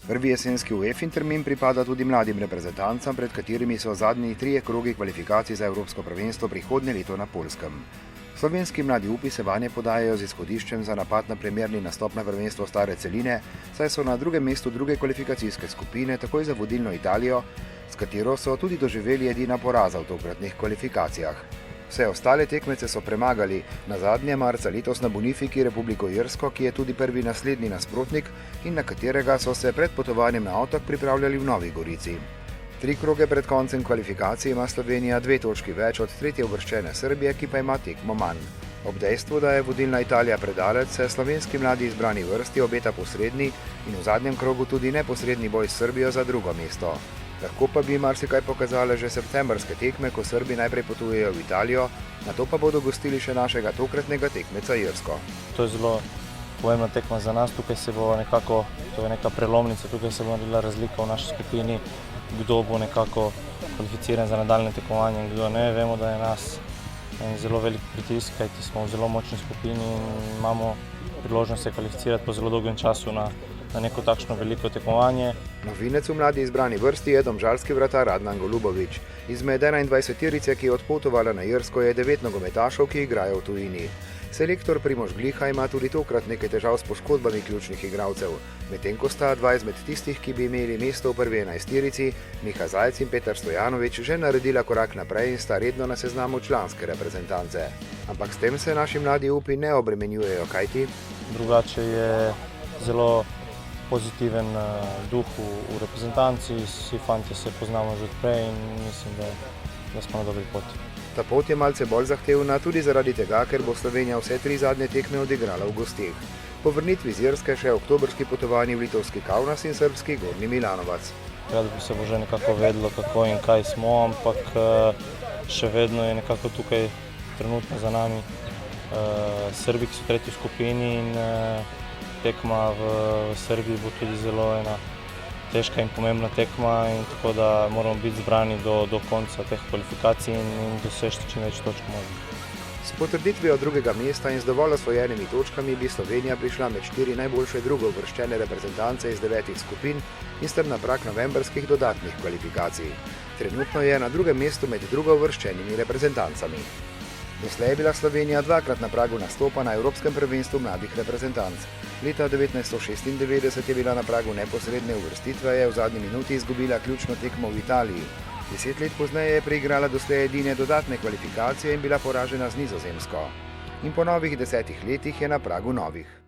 Prvi jesenski UEFA termin pripada tudi mladim reprezentancam, pred katerimi so zadnji 3 krogi kvalifikacij za Evropsko prvenstvo prihodnje leto na Poljskem. Slovenski mladi upi se vanje podajajo z izhodiščem za napad na premierni nastop na prvenstvo stare celine, saj so na drugem mestu druge kvalifikacijske skupine takoj za vodilno Italijo, s katero so tudi doživeli edina poraza v tokratnih kvalifikacijah. Vse ostale tekmece so premagali, nazadnje marca letos na Bonifiki Republiko Irsko, ki je tudi prvi naslednji nasprotnik in na katerega so se pred potovanjem na otok pripravljali v Novi Gorici. 3 kroge pred koncem kvalifikacij ima Slovenija 2 točki več od tretje uvrščene Srbije, ki pa ima tekmo manj. Ob dejstvu, da je vodilna Italija predalec, se slovenski mladi izbrani vrsti obeta posredni in v zadnjem krogu tudi neposredni boj s Srbijo za drugo mesto. Lahko pa bi marsikaj pokazale že septembrske tekme, ko Srbi najprej potujejo v Italijo, nato pa bodo gostili še našega tokratnega tekmeca Irsko. To je zelo pomembna tekma za nas, tukaj se bo nekako, to je neka prelomnica, tukaj se bo naredila razlika v naši skupini, kdo bo nekako kvalificiran za nadaljne tekmovanje in kdo ne. Vemo, da je nas en zelo velik pritisk, kajti smo v zelo močni skupini in imamo priložnost se kvalificirati po zelo dolgem času na neko takšno veliko tekmovanje. Novinec v mladi izbrani vrsti je domžalski vratar Adnan Golubović. Izmed 21-terice, ki je odpotovala na Irsko, je 9 nogometašov, ki igrajo v tujini. Selektor Primož Gliha ima tudi tokrat nekaj težav s poškodbami ključnih igralcev, medtem ko sta 2 izmed tistih, ki bi imeli mesto v prvi 11-terici, Miha Zajec in Petar Stojanović, že naredila korak naprej in sta redno na seznamu članske reprezentance. Ampak s tem se naši mladi upi ne obremenjujejo, kajti drugače je zelo pozitiven duh v reprezentanci, vsi fanti se poznamo že odprej in mislim, da smo na dobri poti. Ta pot je malce bolj zahtevna tudi zaradi tega, ker bo Slovenija vse 3 zadnje tekme odigrala v gosteh. Po vrnitvi z Irske še oktobrski potovanji v litovski Kaunas in srbski Gornji Milanovac. Rado bi se bo že nekako vedlo, kako in kaj smo, ampak še vedno je nekako tukaj trenutno za nami Srbi, ki so tretji v skupini in tekma v Srbiji bo tudi zelo ena težka in pomembna tekma, in tako da moramo biti zbrani do konca teh kvalifikacij in doseči čim več točk možno. S potrditvijo drugega mesta in z dovolj osvojenimi točkami bi Slovenija prišla med 4 najboljše drugouvrščene reprezentance iz 9 skupin in strm na prag novembrskih dodatnih kvalifikacij. Trenutno je na drugem mestu med drugouvrščenimi reprezentancami. Doslej je bila Slovenija 2-krat na pragu nastopa na Evropskem prvenstvu mladih reprezentanc. Leta 1996 je bila na pragu neposredne uvrstitve, je v zadnji minuti izgubila ključno tekmo v Italiji. 10 let pozneje je preigrala doslej edine dodatne kvalifikacije in bila poražena z Nizozemsko. In po novih 10 letih je na pragu novih.